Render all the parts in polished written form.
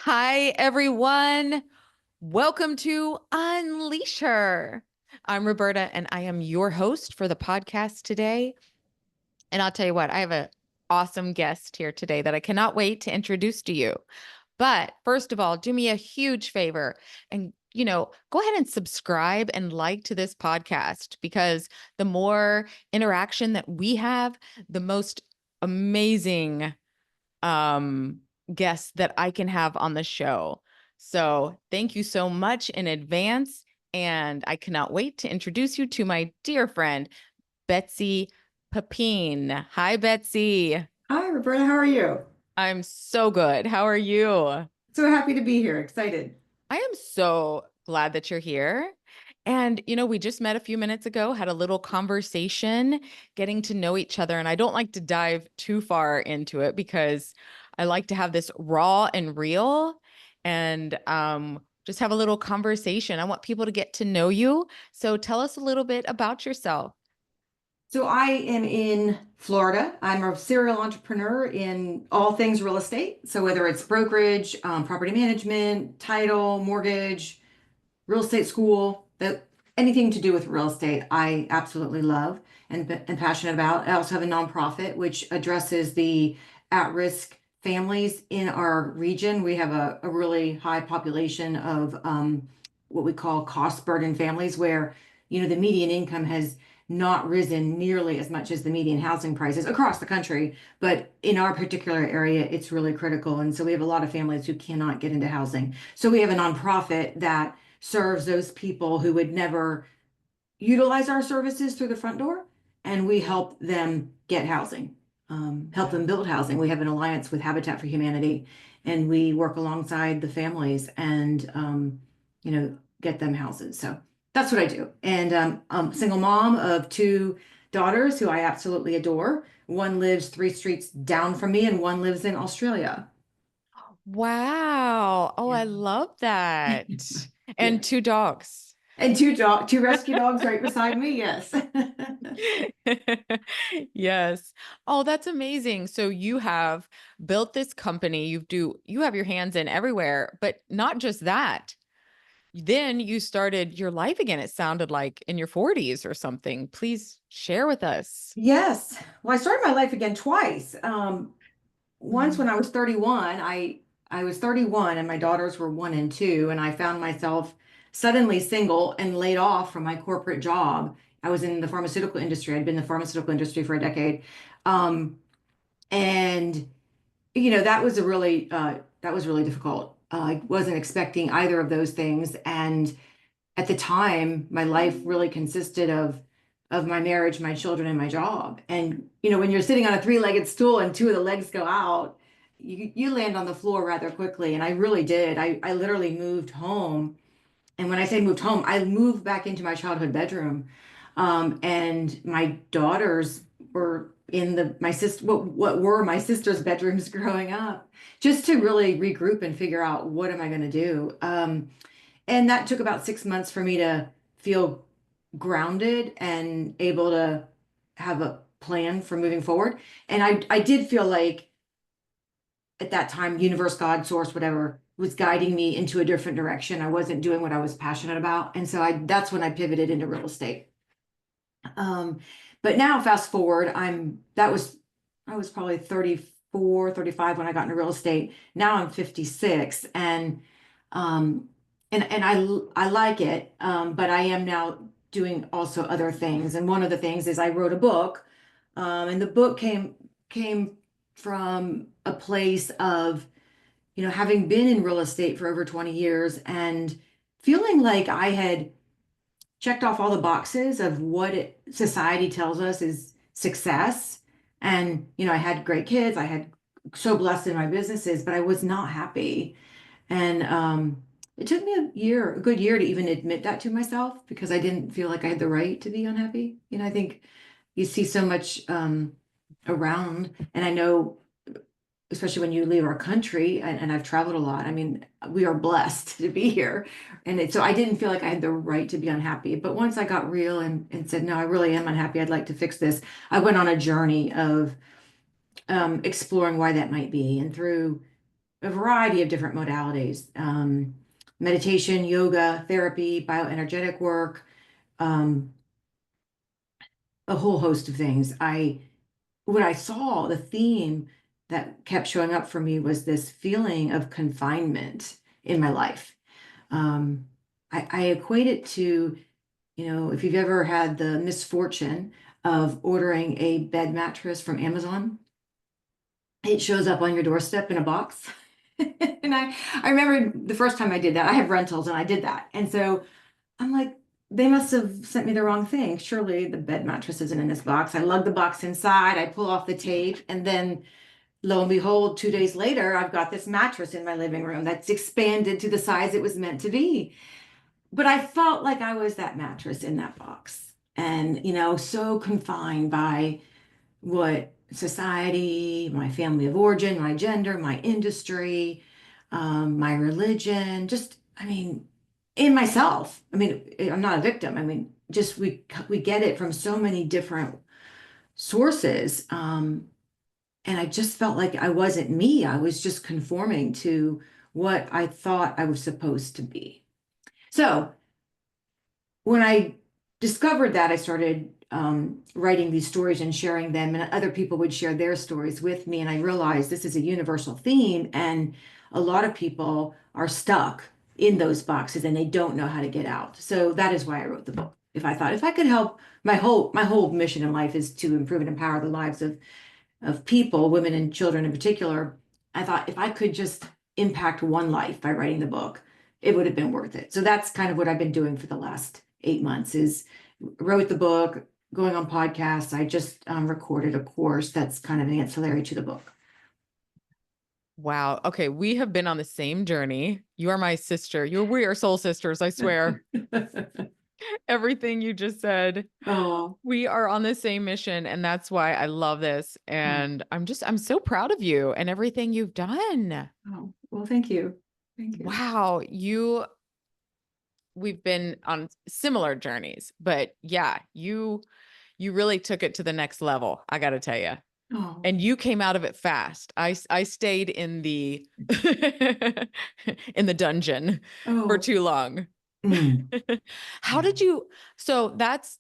Hi, everyone. Welcome to Unleash Her. I'm Roberta, and I am your host for the podcast today. And I'll tell you what, I have an awesome guest here today that I cannot wait to introduce to you. But first of all, do me a huge favor and go ahead and subscribe and like to this podcast because the more interaction that we have, the most amazing um, guests that I can have on the show. So thank you so much in advance. And I cannot wait to introduce you to my dear friend, Betsy Papine. Hi, Betsy. Hi, Roberta. How are you? I'm so good. How are you? So happy to be here. Excited. I am so glad that you're here. And, we just met a few minutes ago, had a little conversation, getting to know each other. And I don't like to dive too far into it because I like to have this raw and real and just have a little conversation. I want people to get to know you. So tell us a little bit about yourself. So I am in Florida. I'm a serial entrepreneur in all things real estate. So whether it's brokerage, property management, title, mortgage, real estate school, that anything to do with real estate, I absolutely love and passionate about. I also have a nonprofit which addresses the at-risk families in our region. We have a really high population of what we call cost burden families where, the median income has not risen nearly as much as the median housing prices across the country. But in our particular area, it's really critical. And so we have a lot of families who cannot get into housing. So we have a nonprofit that serves those people who would never utilize our services through the front door, and we help them get housing, help them build housing. We have an alliance with Habitat for Humanity, and we work alongside the families and get them houses. So that's what I do. And I'm a single mom of two daughters who I absolutely adore. One lives 3 streets down from me, and one lives in Australia. Wow. Oh, Yeah. I love that. Yeah. And two dogs. And two rescue dogs right beside me. Yes. Yes. Oh, that's amazing. So you have built this company. You have your hands in everywhere, but not just that. Then you started your life again. It sounded like in your 40s or something. Please share with us. Yes. Well, I started my life again twice. Once when Mhm. I was 31, I was 31 and my daughters were 1 and 2, and I found myself suddenly single and laid off from my corporate job. I was in the pharmaceutical industry. I'd been in the pharmaceutical industry for a decade. Um, and that was really difficult. I wasn't expecting either of those things. And at the time, my life really consisted of my marriage, my children, and my job. And when you're sitting on a three-legged stool and two of the legs go out, you land on the floor rather quickly. And I really did. I literally moved home. And when I say moved home, I moved back into my childhood bedroom. And my daughters were in my sister what were my sister's bedrooms growing up, just to really regroup and figure out what am I going to do. And that took about 6 months for me to feel grounded and able to have a plan for moving forward. And I did feel like at that time, universe, God, source, whatever, was guiding me into a different direction. I wasn't doing what I was passionate about. And so that's when I pivoted into real estate. Um, but now fast forward, I was probably 34, 35 when I got into real estate. Now I'm 56, um and I like it, but I am now doing also other things. And one of the things is I wrote a book, and the book came from a place of, having been in real estate for over 20 years and feeling like I had checked off all the boxes of what society tells us is success. And, I had great kids. I had so blessed in my businesses, but I was not happy. And it took me a good year to even admit that to myself because I didn't feel like I had the right to be unhappy. I think you see so much around, and I know especially when you leave our country, and I've traveled a lot. I mean, we are blessed to be here. So I didn't feel like I had the right to be unhappy. But once I got real and said, no, I really am unhappy. I'd like to fix this. I went on a journey of exploring why that might be. And through a variety of different modalities, meditation, yoga, therapy, bioenergetic work, um, a whole host of things. What I saw, the theme that kept showing up for me was this feeling of confinement in my life. Um, I equate it to, if you've ever had the misfortune of ordering a bed mattress from Amazon, it shows up on your doorstep in a box. And I remember the first time I did that, I have rentals and I did that. And so I'm like, they must have sent me the wrong thing. Surely the bed mattress isn't in this box. I lug the box inside, I pull off the tape, and then lo and behold, 2 days later, I've got this mattress in my living room that's expanded to the size it was meant to be. But I felt like I was that mattress in that box and, so confined by what society, my family of origin, my gender, my industry, my religion, just, I mean, in myself. I mean, I'm not a victim. I mean, just we get it from so many different sources. And I just felt like I wasn't me. I was just conforming to what I thought I was supposed to be. So when I discovered that, I started writing these stories and sharing them, and other people would share their stories with me. And I realized this is a universal theme, and a lot of people are stuck in those boxes and they don't know how to get out. So that is why I wrote the book. If I thought if I could help, my whole mission in life is to improve and empower the lives of people, women and children in particular. I thought if I could just impact one life by writing the book, it would have been worth it. So that's kind of what I've been doing for the last 8 months is wrote the book, going on podcasts. I just recorded a course that's kind of ancillary to the book. Wow. Okay. We have been on the same journey. You are my sister. We are soul sisters. I swear. Everything you just said. Oh, We are on the same mission. And that's why I love this. And I'm so proud of you and everything you've done. oh, well, thank you. Thank you. Wow. We've been on similar journeys, but yeah, you really took it to the next level. I got to tell you. Oh, And you came out of it fast. I stayed in the in the dungeon for oh. too long. Mm. How did you so that's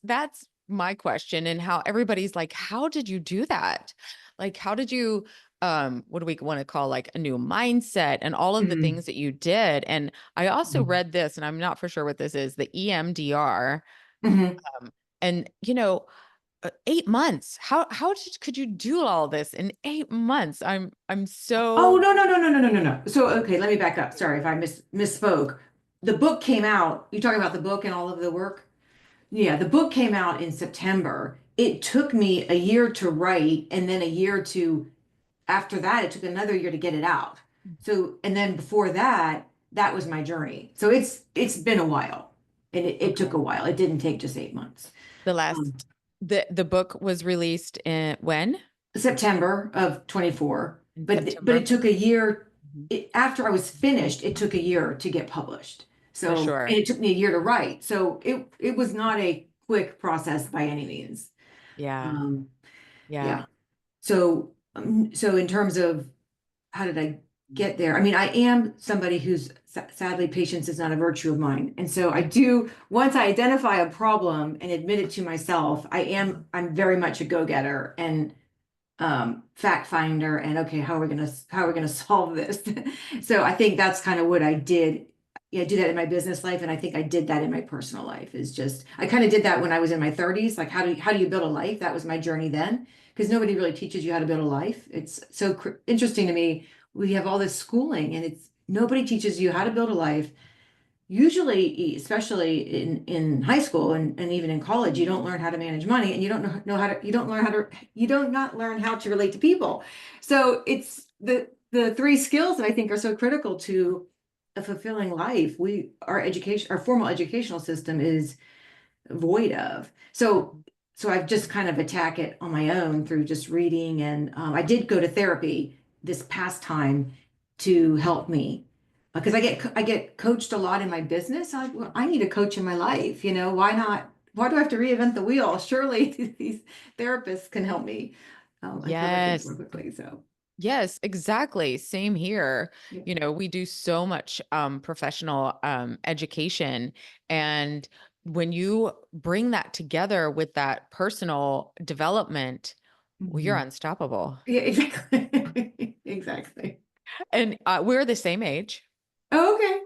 my question, and how everybody's like, how did you do that? Like, how did you what do we want to call like a new mindset and all of the Mm. things that you did? And I also Mm. read this, and I'm not for sure what this is, the EMDR. Mhm. And 8 months. Could you do all this in 8 months? I'm Oh, so no, no, no, no, no, no, no, no. So, okay, let me back up. Sorry if I misspoke. The book came out. You talking about the book and all of the work? Yeah, the book came out in September. It took me a year to write, and then a year to, after that, it took another year to get it out. So, and then before that, that was my journey. So it's been a while, and it took a okay. while. It didn't take just 8 months. The Um, last the book was released in when? September of 24, In but it September. took a year. Mhm. After I was finished, it took a year to get published. For So, and sure. it took me a year to write. So it was not a quick process by any means. Yeah. Um, Yeah. yeah. So in terms of how did I get there? I mean, I am somebody who's sadly patience is not a virtue of mine. And so I do, once I identify a problem and admit it to myself, I'm very much a go-getter and fact finder and okay, how are we gonna solve this? So I think that's kind of what I did. Yeah, I do that in my business life, and I think I did that in my personal life. Is just I kind of did that when I was in my 30s. Like how do you build a life? That was my journey then, because nobody really teaches you how to build a life. It's so interesting to me. We have all this schooling, and it's nobody teaches you how to build a life. Usually, especially in high school and even in college, you don't learn how to manage money, and you don't know how to you don't not learn how to relate to people. So it's the three skills that I think are so critical to a fulfilling life. Our formal educational system is void of. So I've just kind of attack it on my own through just reading, and I did go to therapy this past time to help me because I get coached a lot in my business. Well, I need a coach in my life. Why not? Why do I have to reinvent the wheel? Surely these therapists can help me uncover things more Yes. quickly. So. Yes, exactly. Same here. Yeah. We do so much professional education. And when you bring that together with that personal development, well, you're Mhm. unstoppable. Yeah, exactly. Exactly. And we're the same age. Oh, okay.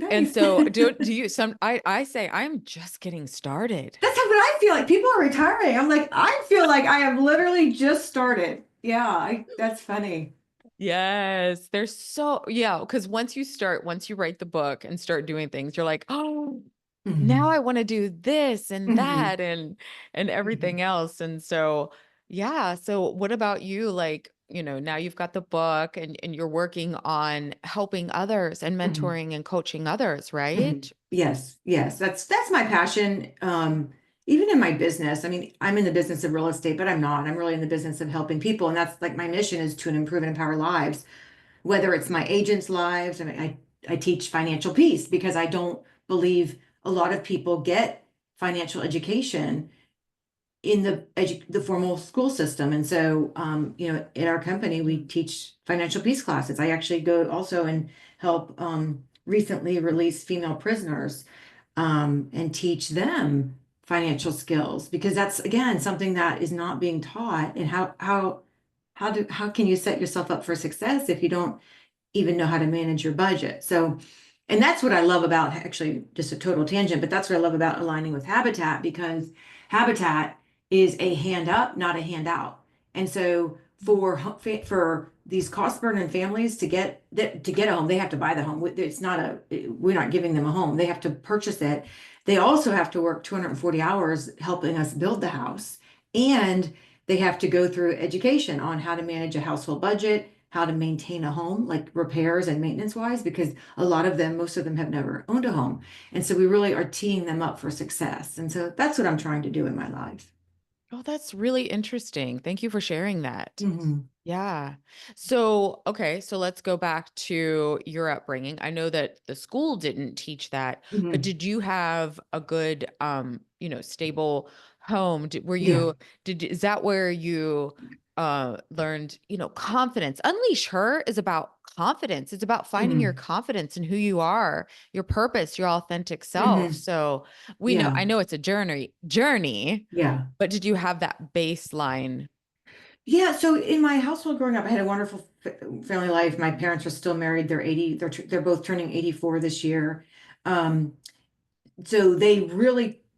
And Nice. so do you I say I'm just getting started. That's what I feel like. People are retiring. I'm like, I feel like I have literally just started. Yeah, that's funny. Yes, there's so yeah, because once you write the book and start doing things, you're like, oh, now Mhm. I want to do this and Mhm. that and Mhm. everything else. And so yeah, so what about you? Like, now you've got the book and you're working on helping others and Mhm. mentoring and coaching others, Mhm. right? Yes, yes, that's my passion. Even in my business, I mean, I'm in the business of real estate, but I'm not. I'm really in the business of helping people, and that's like my mission is to improve and empower lives. Whether it's my agents' lives, I mean, I teach financial peace because I don't believe a lot of people get financial education in the formal school system. And so, in our company, we teach financial peace classes. I actually go also and help recently released female prisoners and teach them financial skills because that's again something that is not being taught. And how can you set yourself up for success if you don't even know how to manage your budget? So, and that's what I love about actually just a total tangent, but that's what I love about aligning with Habitat because Habitat is a hand up, not a handout. And so for these cost burden families to get a home, they have to buy the home. It's not we're not giving them a home. They have to purchase it. They also have to work 240 hours helping us build the house. And they have to go through education on how to manage a household budget, how to maintain a home, like repairs and maintenance wise, because most of them have never owned a home. And so we really are teeing them up for success. And so that's what I'm trying to do in my life. Oh, that's really interesting. Thank you for sharing that. Hmm. Yeah. So, okay, so let's go back to your upbringing. I know that the school didn't teach that, but Hmm. did you have a good, stable home? Yeah. Is that where you learned, confidence? Unleash Her is about confidence. It's about finding your Hmm. confidence in who you are, your purpose, your authentic self. Hmm. So, Yeah. I know it's a journey, Yeah. but did you have that baseline? Yeah. So in my household growing up, I had a wonderful family life. My parents are still married. They're 80. They're both turning 84 this year. Um, so they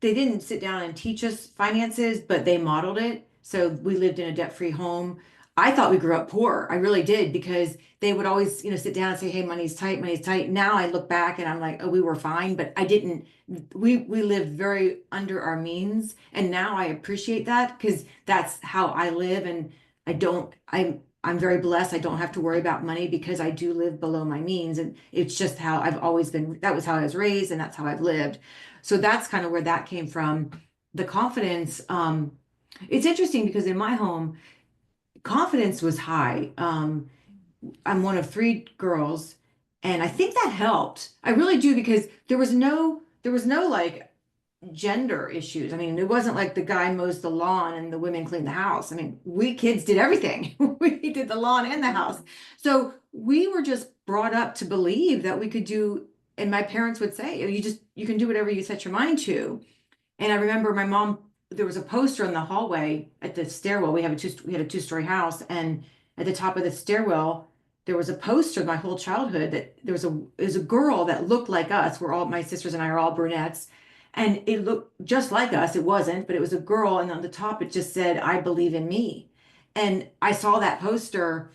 didn't sit down and teach us finances, but they modeled it. So we lived in a debt-free home. I thought we grew up poor. I really did because they would always, sit down and say, "Hey, money's tight, money's tight." Now I look back and I'm like, "Oh, we were fine," but I didn't. We lived very under our means, and now I appreciate that because that's how I live, and I don't. I'm very blessed. I don't have to worry about money because I do live below my means, and it's just how I've always been. That was how I was raised, and that's how I've lived. So that's kind of where that came from. The confidence, it's interesting because in my home, confidence was high. I'm one of three girls, and I think that helped. I really do because there was no like gender issues. I mean, it wasn't like the guy mows the lawn and the women clean the house. I mean, we kids did everything. We did the lawn and the house. So we were just brought up to believe that we could do, and my parents would say, you can do whatever you set your mind to. And I remember my mom, there was a poster in the hallway at the stairwell. We had a two-story house, and at the top of the stairwell, there was a poster my whole childhood that there was a girl that looked like us. My sisters and I are all brunettes. And it looked just like us. It wasn't, but it was a girl, and on the top it just said, "I believe in me." And I saw that poster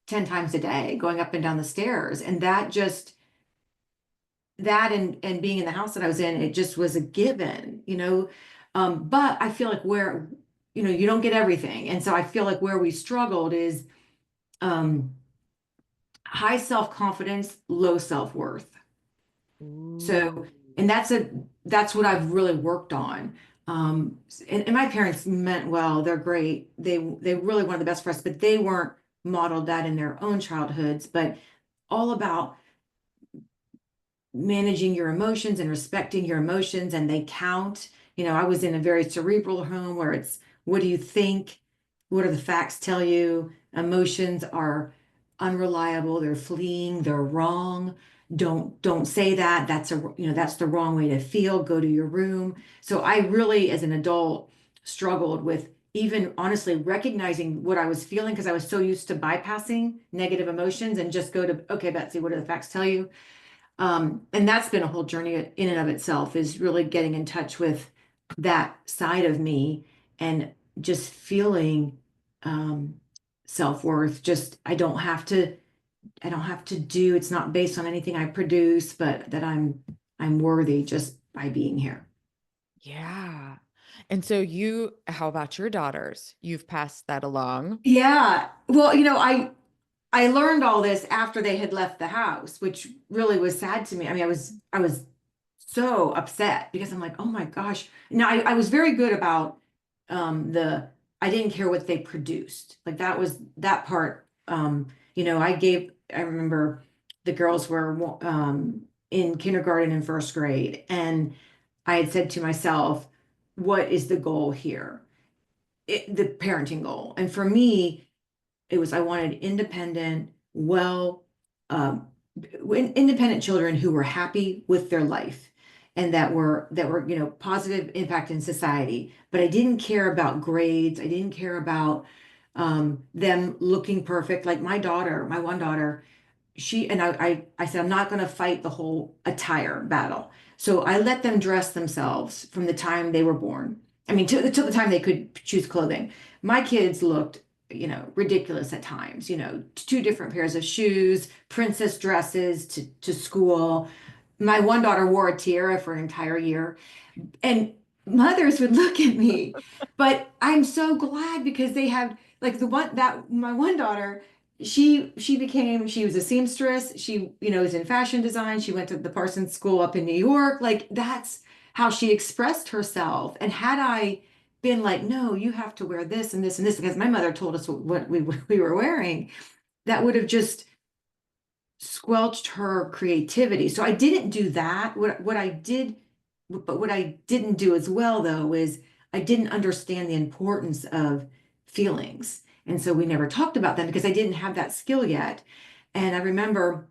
10 times a day going up and down the stairs. And that and being in the house that I was in, it just was a given. But I feel like where, you don't get everything. And so I feel like where we struggled is um, high self-confidence, low self-worth. Ooh. So, and that's what I've really worked on. And my parents meant well, they're great. They really wanted the best for us, but they weren't modeled that in their own childhoods, but all about managing your emotions and respecting your emotions, and they count. I was in a very cerebral home where it's what do you think? what do the facts tell you? Emotions are unreliable, they're fleeing, they're wrong. Don't say that. That's the wrong way to feel. Go to your room. So I really, as an adult, struggled with even honestly recognizing what I was feeling because I was so used to bypassing negative emotions and just go to, okay, Betsy, what do the facts tell you? And that's been a whole journey in and of itself, is really getting in touch with that side of me and just feeling um, self-worth. Just I don't have to do, it's not based on anything I produce, but that I'm worthy just by being here. Yeah. And so how about your daughters? You've passed that along. Yeah. Well, I learned all this after they had left the house, which really was sad to me. I mean, I was so upset because I'm like, oh my gosh. Now I was very good about the I didn't care what they produced. Like that was that part. I remember the girls were in kindergarten and first grade, and I had said to myself, what is the goal here? The parenting goal. And for me, it was I wanted independent, um, independent children who were happy with their life and that were positive impact in society. But I didn't care about grades. I didn't care about them looking perfect. Like my one daughter, I said I'm not going to fight the whole attire battle. So I let them dress themselves from the time they were born. I mean, till the time they could choose clothing. My kids looked, ridiculous at times. Two different pairs of shoes, princess dresses to school. My one daughter wore a tiara for an entire year, and mothers would look at me. But I'm so glad because they have like the one that my one daughter, she was a seamstress. She, was in fashion design. She went to the Parsons School up in New York. Like that's how she expressed herself. And had I been like, no, you have to wear this and this and this, because my mother told us what we were wearing, that would have just squelched her creativity. So I didn't do that. What I didn't do as well though is I didn't understand the importance of feelings. And so we never talked about them because I didn't have that skill yet. And I remember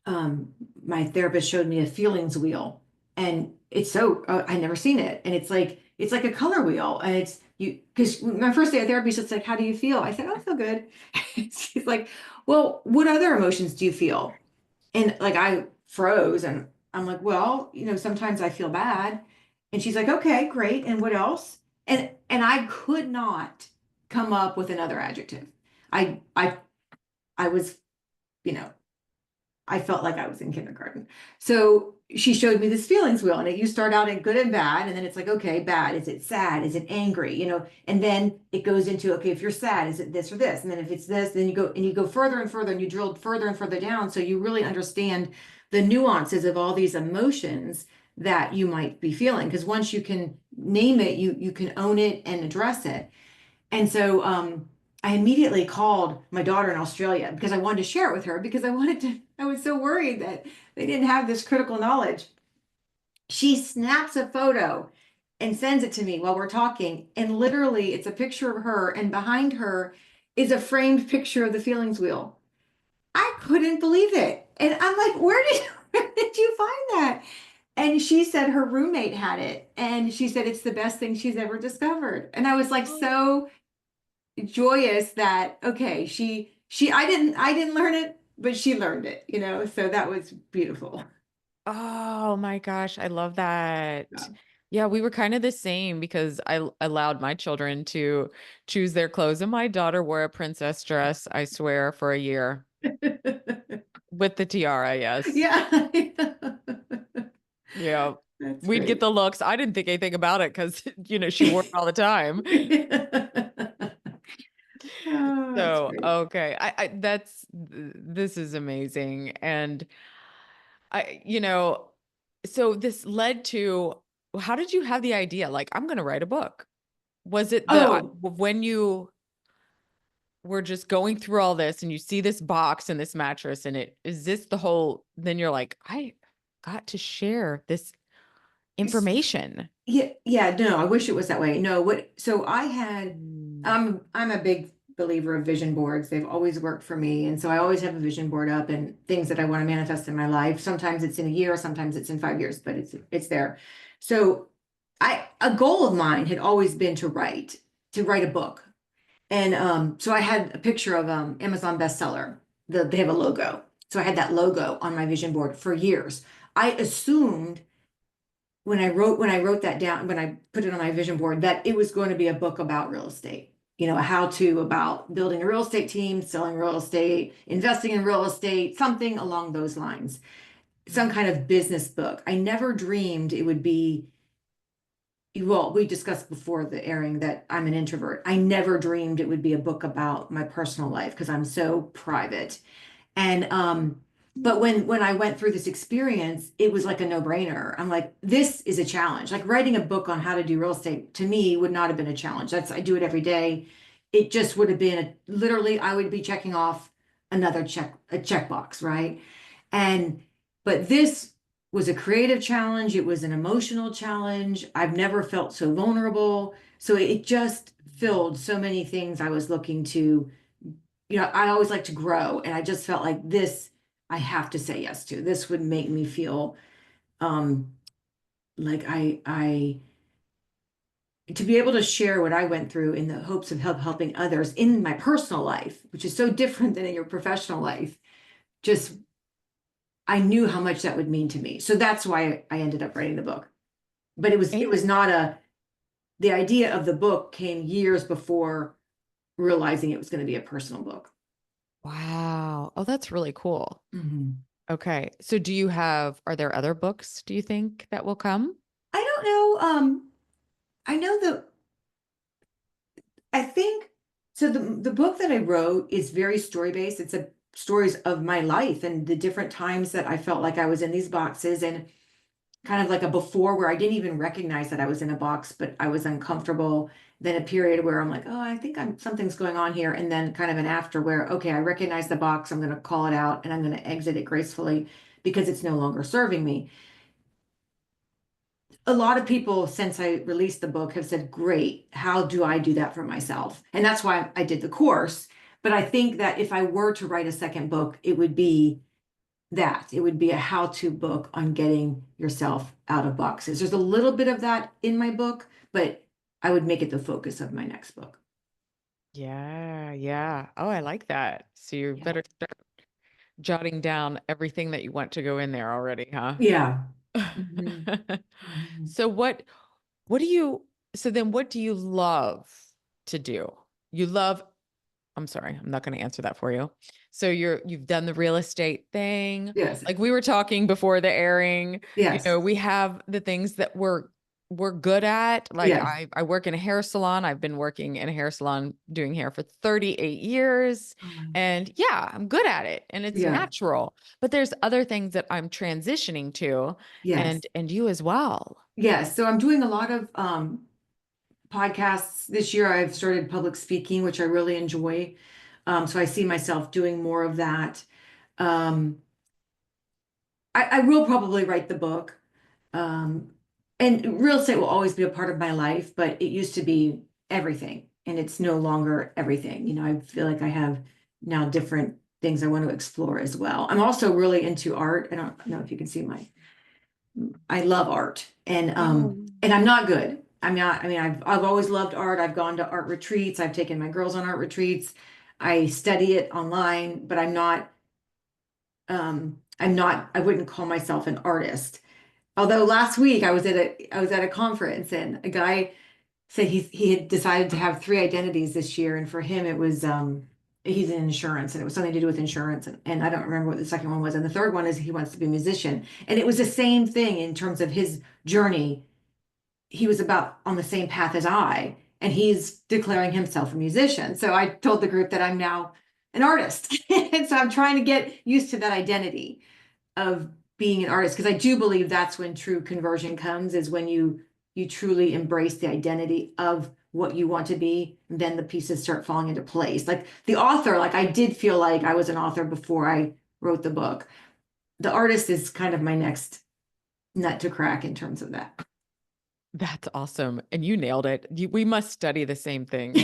my therapist showed me a feelings wheel, and I never seen it. And it's like a color wheel, and it's you because my first day of therapy, she's like, how do you feel? I said, oh, I feel good. She's like, well, what other emotions do you feel? And like I froze, and I'm like, well, sometimes I feel bad. And she's like, okay, great. And what else? And I could not come up with another adjective. I was, you know, I felt like I was in kindergarten. So she showed me this feelings wheel, and you start out at good and bad, and then it's like, okay, bad. Is it sad? Is it angry? And then it goes into, okay, if you're sad, is it this or this? And then if it's this, then you go further and further, and you drill further and further down. So you really understand the nuances of all these emotions that you might be feeling. Because once you can name it, you can own it and address it. And so I immediately called my daughter in Australia because I wanted to share it with her because I was so worried that they didn't have this critical knowledge. She snaps a photo and sends it to me while we're talking. And literally, it's a picture of her, and behind her is a framed picture of the feelings wheel. I couldn't believe it. And I'm like, where did you find that? And she said her roommate had it. And she said it's the best thing she's ever discovered. And I was like so joyous that okay, I didn't learn it, but she learned it, so that was beautiful. Oh my gosh, I love that. Yeah. Yeah, we were kind of the same because allowed my children to choose their clothes, and my daughter wore a princess dress, I swear, for a year with the tiara, yes. Yeah. Yeah. That's We'd get great. the looks. I didn't think anything about it because, she wore it all the time. Oh, that's So, great. okay. This is amazing. And I, so this led to, how did you have the idea? Like, I'm going to write a book. Was it Oh, when you were just going through all this and you see this box and this mattress and is this then you're like, I got to share this information. Yeah, no, I wish it was that way. No, so Mm. I'm a big believer of vision boards. They've always worked for me. And so I always have a vision board up and things that I want to manifest in my life. Sometimes it's in a year, sometimes it's in 5 years, but it's there. So a goal of mine had always been to write a book. And so I had a picture of Amazon bestseller. They have a logo. So I had that logo on my vision board for years. I assumed when I wrote that down, when I put it on my vision board, that it was going to be a book about real estate, a how-to about building a real estate team, selling real estate, investing in real estate, something along those lines, some kind of business book. I never dreamed it would be, well, we discussed before the airing that I'm an introvert. I never dreamed it would be a book about my personal life because I'm so private. And but when I went through this experience, it was like a no-brainer. I'm like, this is a challenge. Like writing a book on how to do real estate to me would not have been a challenge. I do it every day. It just would have been literally I would be checking off a checkbox, right? And but this was a creative challenge. It was an emotional challenge. I've never felt so vulnerable. So it just filled so many things I was looking to, I always like to grow, and I just felt like this I have to say yes to. This would make me feel um like I to be able to share what I went through in the hopes of helping others in my personal life, which is so different than in your professional life. Just I knew how much that would mean to me. So that's why I ended up writing the book. But it was not the idea of the book came years before realizing it was going to be a personal book. Wow. Oh, that's really cool. Mhm. Okay. So are there other books, do you think, that will come? I don't know. I know I think so. The book that I wrote is very story based. It's a stories of my life and the different times that I felt like I was in these boxes, and kind of like a before where I didn't even recognize that I was in a box, but I was uncomfortable. Then a period where I'm like, oh, I think something's going on here. And then kind of an after where, okay, I recognize the box. I'm going to call it out and I'm going to exit it gracefully because it's no longer serving me. A lot of people since I released the book have said, great, how do I do that for myself? And that's why I did the course. But I think that if I were to write a second book, it would be it would be a how-to book on getting yourself out of boxes. There's a little bit of that in my book, but I would make it the focus of my next book. Yeah, yeah. Oh, I like that. So you Yeah. better start jotting down everything that you want to go in there already, huh? Yeah. Mhm. Mhm. So what do you so then what do you love to do? You love I'm sorry, I'm not going to answer that for you. So you've done the real estate thing. Yes. Like we were talking before the airing, Yes. we have the things that we're good at. Like Yes. I work in a hair salon. I've been working in a hair salon doing hair for 38 years. And yeah, I'm good at it and it's Yeah. natural. But there's other things that I'm transitioning to Yes. and you as well. Yes. So I'm doing a lot of podcasts this year. I've started public speaking, which I really enjoy. So I see myself doing more of that. Um, I will probably write the book. Um, and real estate will always be a part of my life, but it used to be everything, and it's no longer everything. I feel like I have now different things I want to explore as well. I'm also really into art. I don't know if you can see I love art, Oh. and I'm not good. I'm not, I mean, I've always loved art. I've gone to art retreats. I've taken my girls on art retreats. I study it online, but I wouldn't call myself an artist. Although last week I was at a conference and a guy said he had decided to have three identities this year, and for him it was he's in insurance and it was something to do with insurance, and I don't remember what the second one was, and the third one is he wants to be a musician, and it was the same thing in terms of his journey. He was about on the same path as I, and he's declaring himself a musician. So I told the group that I'm now an artist, and so I'm trying to get used to that identity of being an artist, because I do believe that's when true conversion comes, is when you truly embrace the identity of what you want to be, and then the pieces start falling into place. Like the author, like I did feel like I was an author before I wrote the book. The artist is kind of my next nut to crack in terms of that. That's awesome. And you nailed it. We must study the same things.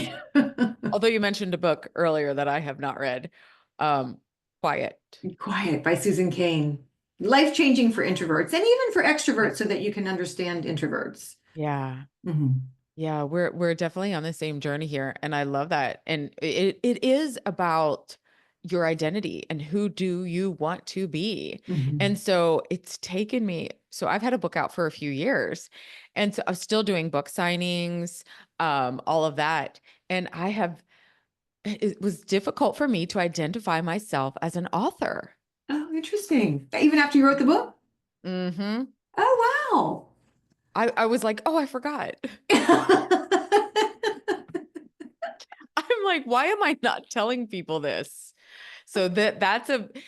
Although you mentioned a book earlier that I have not read, um, Quiet. Quiet by Susan Cain. Life-changing for introverts and even for Yeah. extroverts so that you can understand introverts. Yeah. Mhm. Yeah, we're definitely on the same journey here, and I love that. And it is about your identity and who do you want to be. Mhm. And so it's taken me, so I've had a book out for a few years, and so I'm still doing book signings, all of that. And it was difficult for me to identify myself as an author. Oh, interesting. Even after you wrote the book? Hmm. Oh, I was like, oh, I forgot. wow. I'm like, why am I not telling people this? So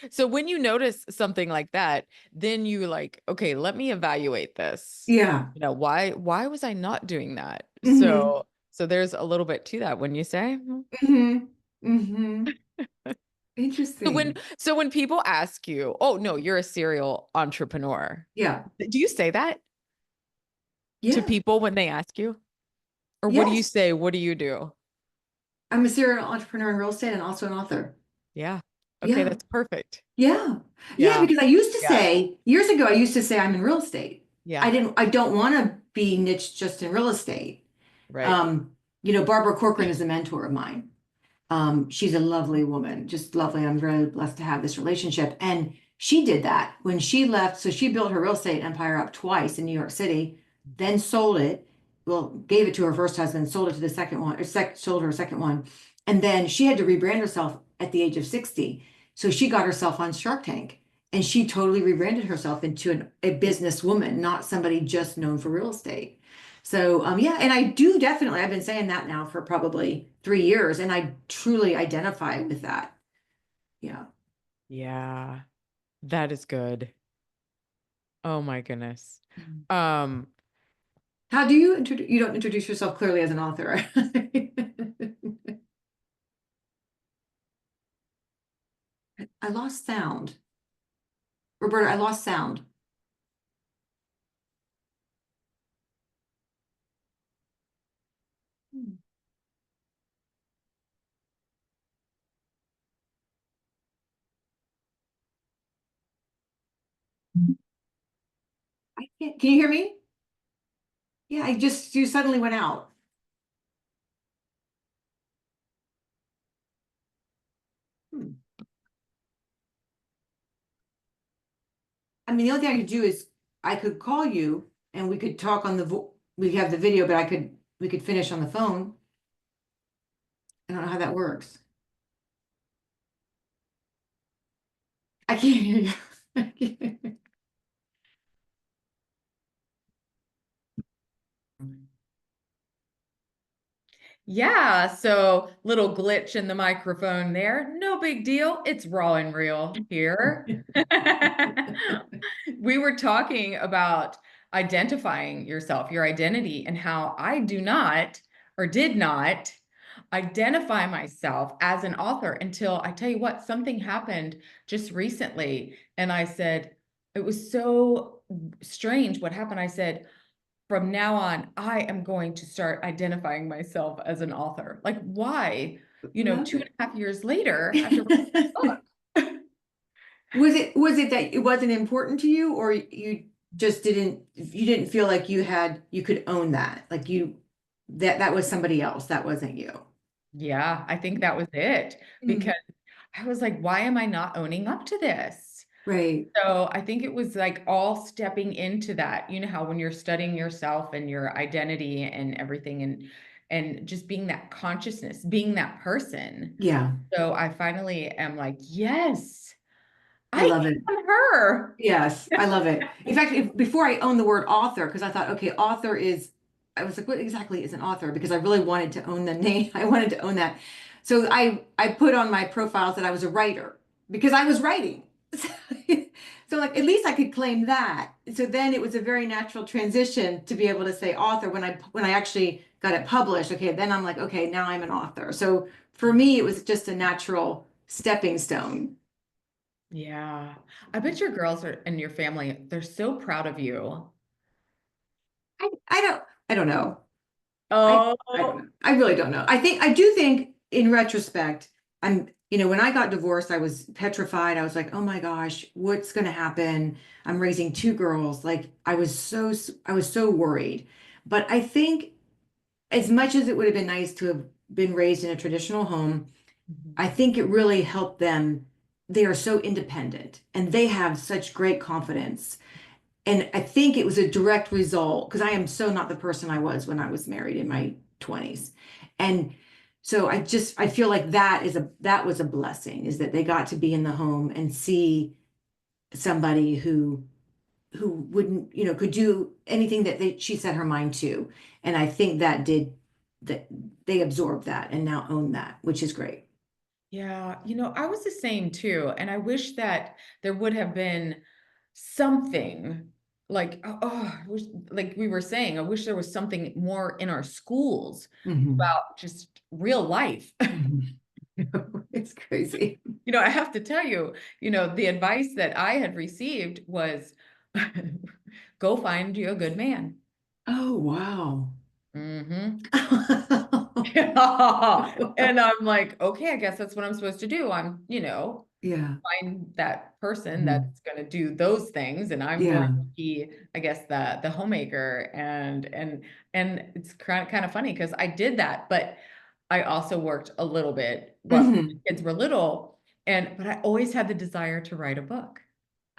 so when you notice something like that, then you like, okay, let me evaluate this. Yeah. Why was I not doing that? Hmm. So there's a little bit to that when you say. Hmm. Hmm. So when Interesting. so when people ask you, "Oh, no, you're a serial entrepreneur." Yeah. Do you say that to Yeah. people when they ask you? Or what do you Yes. say? What do you do? I'm a serial entrepreneur in real estate and also an author. Yeah. Okay, Yeah. that's perfect. Yeah. Yeah, Yeah. because I used to Yeah. say, years ago, I used to say I'm in real estate. Yeah. I don't want to be niched just in real estate. Right. Um, Barbara Corcoran is a mentor of mine. She's a lovely woman, just lovely. I'm very blessed to have this relationship. And she did that when she left. So she built her real estate empire up twice in New York City, then sold it. Well, gave it to her first husband, sold it to the second one, or sold her a second one. And then she had to rebrand herself at the age of 60. So she got herself on Shark Tank and she totally rebranded herself into a businesswoman, not somebody just known for real estate. So yeah, and I do definitely, I've been saying that now for probably 3 years, and I truly identify with that. Yeah. Yeah. That is good. Oh my goodness. Mhm. Um, How do you introduce, you don't introduce yourself clearly as an author. I lost sound. Roberta, I lost sound. Hmm. I can't, can you hear me? Yeah, you suddenly went out. Hmm. I mean, the only thing I could do is I could call you and we could talk on we have the video, but we could finish on the phone. I don't know how that works. I can't hear you. yeah, so little glitch in the microphone there. No big deal. It's raw and real here. We were talking about identifying yourself, your identity, and how I do not or did not identify myself as an author until I tell you what, something happened just recently. And I said, it was so strange what happened. I said, from now on, I am going to start identifying myself as an author. Like, why? Love Two and it. a half years later, after writing that book. Was it that it wasn't important to you, or you didn't feel like you could own that? Like that was somebody else, that wasn't you. Yeah, I think that was it Mm. because I was like, why am I not owning up to this? Right. So I think it was like all stepping into that. You know how when you're studying yourself and your identity and everything and just being that consciousness, being that person. Yeah, So I finally am like, yes, I I love it. am her. Yes, I love it. In fact, before I owned the word author, because I thought, okay, I was like, what exactly is an author? Because I really wanted to own the name. I wanted to own that. So I put on my profiles that I was a writer because I was writing. So like at least I could claim that. So then it was a very natural transition to be able to say author when I actually got it published. Okay, then I'm like, okay, now I'm an author. So for me, it was just a natural stepping stone. Yeah. I bet your girls are and your family, they're so proud of you. I don't know. I don't Oh, know. I really don't know. I do think in retrospect, when I got divorced, I was petrified. I was like, oh my gosh, what's going to happen? I'm raising two girls. Like I was so worried. But I think as much as it would have been nice to have been raised in a traditional home, mhm. I think it really helped them. They are so independent and they have such great confidence. And I think it was a direct result because I am so not the person I was when I was married in my 20s. And so I feel like that was a blessing is that they got to be in the home and see somebody who wouldn't, could do anything that she set her mind to. And I think that they absorbed that and now own that, which is great. Yeah, I was the same too. And I wish that there would have been something like, like we were saying, I wish there was something more in our schools Mhm. about just real life. Mhm. It's crazy. I have to tell you, the advice that I had received was go find you a good man. Oh, wow. Hmm. And I'm like, okay, I guess that's what I'm supposed to do. Yeah. Find that person Mhm. that's going to do those things, and I'm going Yeah. to be, I guess, the homemaker. And it's kind of funny because I did that, but I also worked a little bit while Hmm. the kids were little, but I always had the desire to write a book.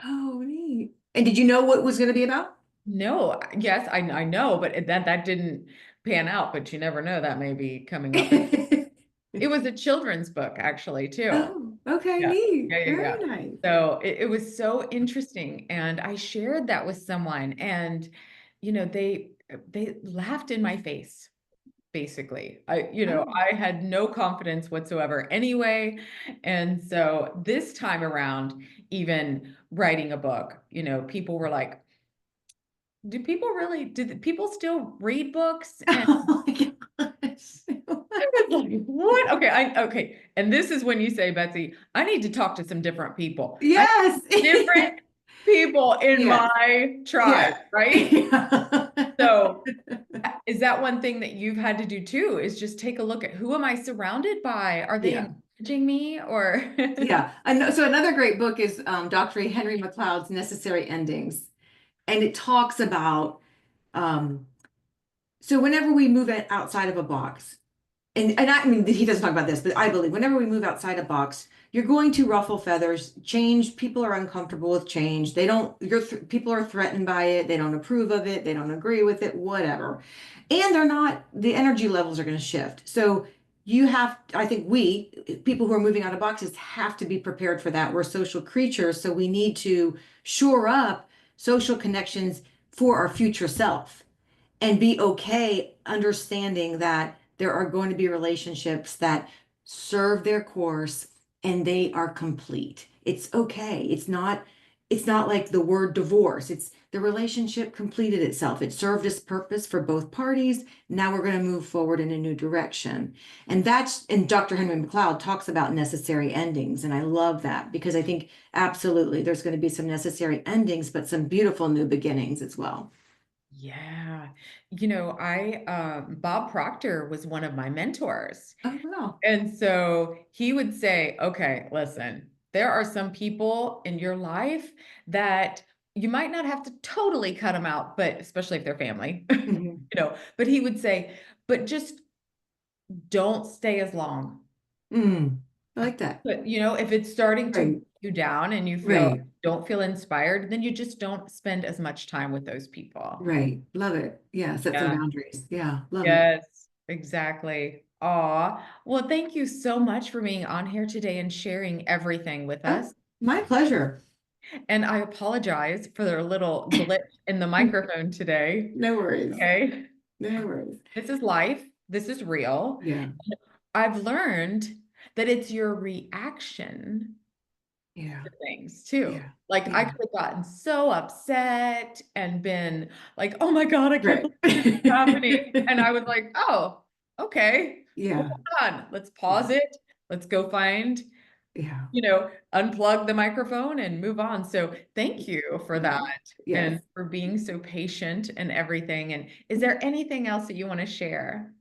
Oh, neat. And did you know what it was going to be about? No, yes, I know, but that didn't pan out. But you never know, that may be coming up. It was a children's book, actually, too. Oh, okay, Yeah. neat. Yeah, yeah, Very yeah. nice. So it was so interesting. And I shared that with someone, and they laughed in my face, basically. Oh. I had no confidence whatsoever anyway. And so this time around, even writing a book, people were like, do the people still read books? And Oh my gosh. I was like, what? Okay. And this is when you say, Betsy, I need to talk to some different people. I Yes. need different people in Yes. my tribe, Yeah. right? Yeah. So is that one thing that you've had to do too, is just take a look at who am I surrounded by? Are they Yeah. encouraging me or? Yeah. So another great book is Dr. Henry McLeod's Necessary Endings. And it talks about um, so whenever we move outside of a box, and I mean he doesn't talk about this, but I believe whenever we move outside a box, you're going to ruffle feathers. Change, people are uncomfortable with change. They don't, people are threatened by it, they don't approve of it, they don't agree with it, whatever. And they're not, the energy levels are going to shift. So I think people who are moving out of boxes have to be prepared for that. We're social creatures, so we need to shore up social connections for our future self and be okay understanding that there are going to be relationships that serve their course and they are complete. It's okay. It's not like the word divorce. It's the relationship completed itself. It served its purpose for both parties. Now we're going to move forward in a new direction. And Dr. Henry McLeod talks about necessary endings. And I love that because I think absolutely there's going to be some necessary endings, but some beautiful new beginnings as well. Yeah. Bob Proctor was one of my mentors. Oh, wow. And so he would say, okay, listen, there are some people in your life that you might not have to totally cut them out, but especially if they're family, Mhm. but he would say, but just don't stay as long. I like that. But, if it's starting to weigh Right, you down and you right, don't feel inspired, then you just don't spend as much time with those people. right. Love it. Yeah, set some Yeah. boundaries. Yeah, love it. Yes, exactly. Aw. Well, thank you so much for being on here today and sharing everything with Oh, us. my pleasure. And I apologize for their little glitch in the microphone today. No worries. Okay. No worries. This is life. This is real. Yeah, I've learned that it's your reaction yeah, to things too. yeah, Like I yeah. could have gotten so upset and been like, oh my God, I can't Right. believe this is happening. And I was like, oh, okay. Hold Yeah, on. Let's pause yeah, it. Let's go find Yeah. unplug the microphone and move on. So thank you for that Yes. and for being so patient and everything. And is there anything else that you want to share?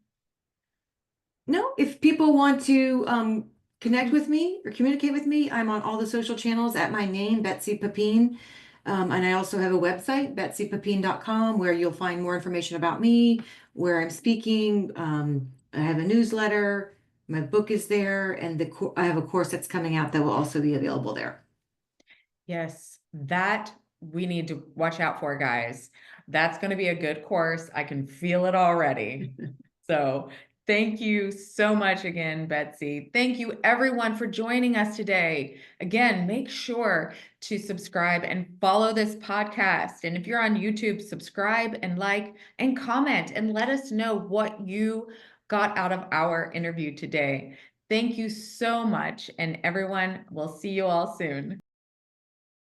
No, if people want to connect with me or communicate with me, I'm on all the social channels at my name, Betsy Papine. And I also have a website, betsypapine.com, where you'll find more information about me, where I'm speaking. I have a newsletter, my book is there, and I have a course that's coming out that will also be available there. Yes, that we need to watch out for, guys. That's going to be a good course. I can feel it already. So thank you so much again, Betsy. Thank you everyone for joining us today. Again, make sure to subscribe and follow this podcast. And if you're on YouTube, subscribe and like and comment and let us know what you got out of our interview today. Thank you so much. And everyone, we'll see you all soon.